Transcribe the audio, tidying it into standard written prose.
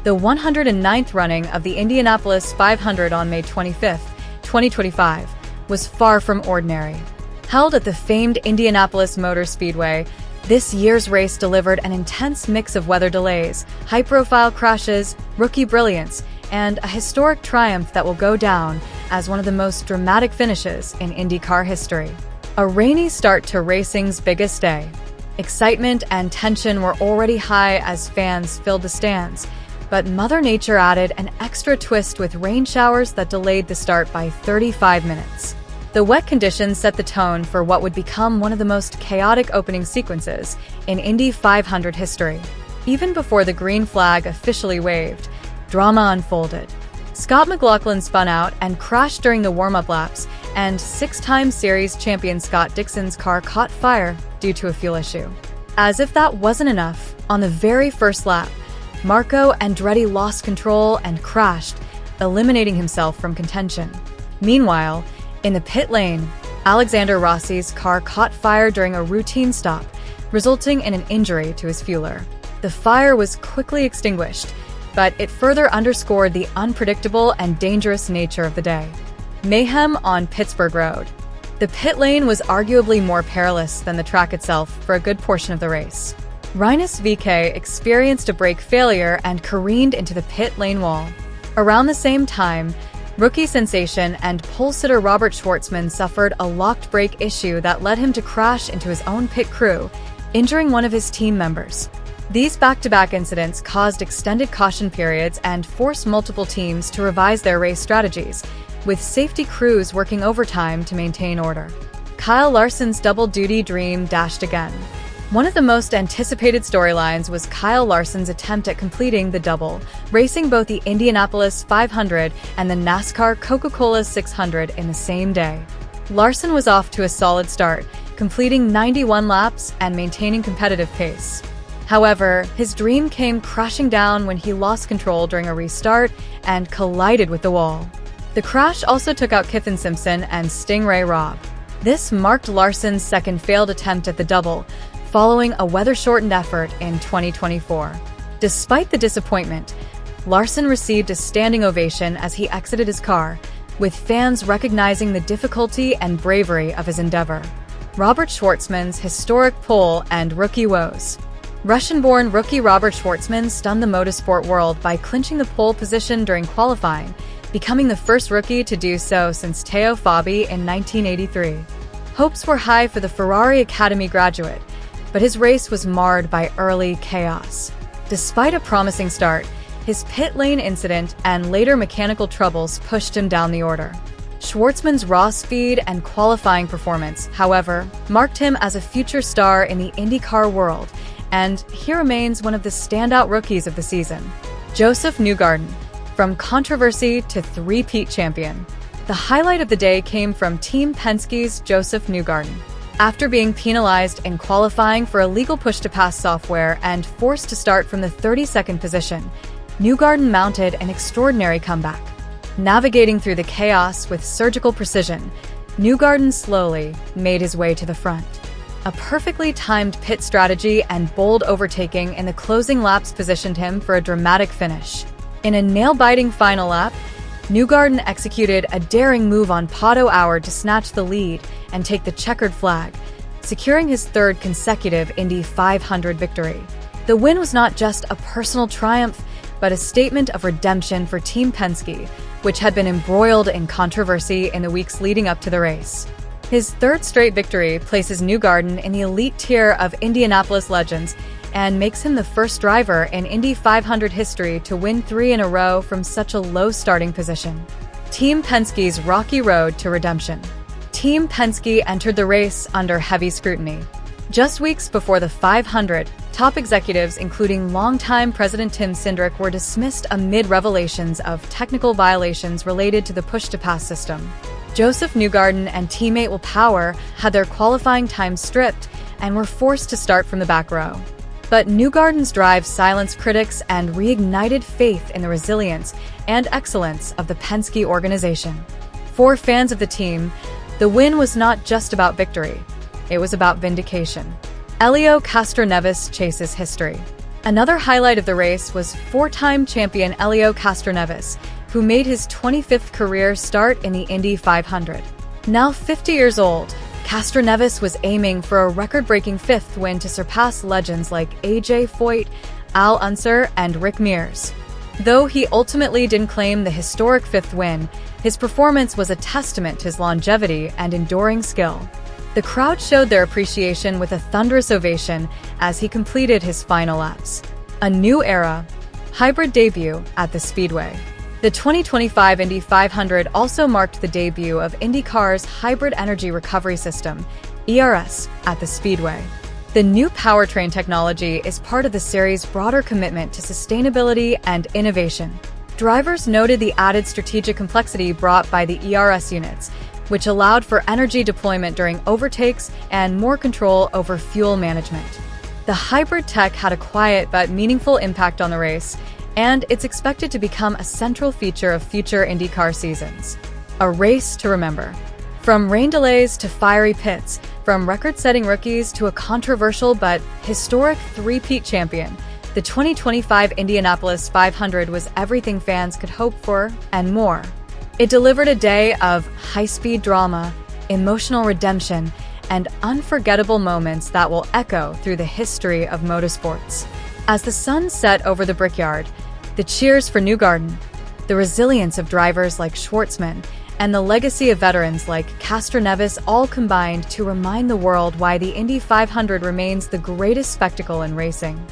The 109th running of the Indianapolis 500 on May 25, 2025, was far from ordinary. Held at the famed Indianapolis Motor Speedway, this year's race delivered an intense mix of weather delays, high-profile crashes, rookie brilliance, and a historic triumph that will go down as one of the most dramatic finishes in IndyCar history. A rainy start to racing's biggest day. Excitement and tension were already high as fans filled the stands, but Mother Nature added an extra twist with rain showers that delayed the start by 35 minutes. The wet conditions set the tone for what would become one of the most chaotic opening sequences in Indy 500 history. Even before the green flag officially waved, drama unfolded. Scott McLaughlin spun out and crashed during the warm-up laps, and six-time series champion Scott Dixon's car caught fire due to a fuel issue. As if that wasn't enough, on the very first lap, Marco Andretti lost control and crashed, eliminating himself from contention. Meanwhile, in the pit lane, Alexander Rossi's car caught fire during a routine stop, resulting in an injury to his fueler. The fire was quickly extinguished, but it further underscored the unpredictable and dangerous nature of the day. Mayhem on Pittsburgh Road. The pit lane was arguably more perilous than the track itself for a good portion of the race. Rinus VeeKay experienced a brake failure and careened into the pit lane wall. Around the same time, rookie sensation and pole sitter Robert Shwartzman suffered a locked brake issue that led him to crash into his own pit crew, injuring one of his team members. These back-to-back incidents caused extended caution periods and forced multiple teams to revise their race strategies, with safety crews working overtime to maintain order. Kyle Larson's double-duty dream dashed again. One of the most anticipated storylines was Kyle Larson's attempt at completing the double, racing both the Indianapolis 500 and the NASCAR Coca-Cola 600 in the same day. Larson was off to a solid start, completing 91 laps and maintaining competitive pace. However, his dream came crashing down when he lost control during a restart and collided with the wall. The crash also took out Kyffin Simpson and Stingray Robb. This marked Larson's second failed attempt at the double, following a weather-shortened effort in 2024. Despite the disappointment, Larson received a standing ovation as he exited his car, with fans recognizing the difficulty and bravery of his endeavor. Robert Shwartzman's historic pole and rookie woes. Russian-born rookie Robert Shwartzman stunned the motorsport world by clinching the pole position during qualifying, becoming the first rookie to do so since Teo Fabi in 1983. Hopes were high for the Ferrari Academy graduate, but his race was marred by early chaos. Despite a promising start, his pit lane incident and later mechanical troubles pushed him down the order. Shwartzman's raw speed and qualifying performance, however, marked him as a future star in the IndyCar world, and he remains one of the standout rookies of the season. Josef Newgarden, from controversy to three-peat champion. The highlight of the day came from Team Penske's Josef Newgarden. After being penalized in qualifying for illegal push-to-pass software and forced to start from the 32nd position, Newgarden mounted an extraordinary comeback. Navigating through the chaos with surgical precision, Newgarden slowly made his way to the front. A perfectly timed pit strategy and bold overtaking in the closing laps positioned him for a dramatic finish. In a nail-biting final lap, Newgarden executed a daring move on Pato Howard to snatch the lead and take the checkered flag, securing his third consecutive Indy 500 victory. The win was not just a personal triumph, but a statement of redemption for Team Penske, which had been embroiled in controversy in the weeks leading up to the race. His third straight victory places Newgarden in the elite tier of Indianapolis legends and makes him the first driver in Indy 500 history to win 3 in a row from such a low starting position. Team Penske's rocky road to redemption. Team Penske entered the race under heavy scrutiny. Just weeks before the 500, top executives, including longtime President Tim Cindric, were dismissed amid revelations of technical violations related to the push-to-pass system. Josef Newgarden and teammate Will Power had their qualifying time stripped and were forced to start from the back row. But Newgarden's drive silenced critics and reignited faith in the resilience and excellence of the Penske organization. For fans of the team, the win was not just about victory, it was about vindication. Hélio Castroneves chases history. Another highlight of the race was four-time champion Hélio Castroneves, who made his 25th career start in the Indy 500. Now 50 years old, Castroneves was aiming for a record-breaking fifth win to surpass legends like A.J. Foyt, Al Unser, and Rick Mears. Though he ultimately didn't claim the historic fifth win, his performance was a testament to his longevity and enduring skill. The crowd showed their appreciation with a thunderous ovation as he completed his final laps. A new era, hybrid debut at the Speedway. The 2025 Indy 500 also marked the debut of IndyCar's Hybrid Energy Recovery System, ERS, at the Speedway. The new powertrain technology is part of the series' broader commitment to sustainability and innovation. Drivers noted the added strategic complexity brought by the ERS units, which allowed for energy deployment during overtakes and more control over fuel management. The hybrid tech had a quiet but meaningful impact on the race, and it's expected to become a central feature of future IndyCar seasons. A race to remember. From rain delays to fiery pits, from record-setting rookies to a controversial but historic three-peat champion, the 2025 Indianapolis 500 was everything fans could hope for and more. It delivered a day of high-speed drama, emotional redemption, and unforgettable moments that will echo through the history of motorsports. As the sun set over the Brickyard, the cheers for Newgarden, the resilience of drivers like Shwartzman, and the legacy of veterans like Castroneves all combined to remind the world why the Indy 500 remains the greatest spectacle in racing.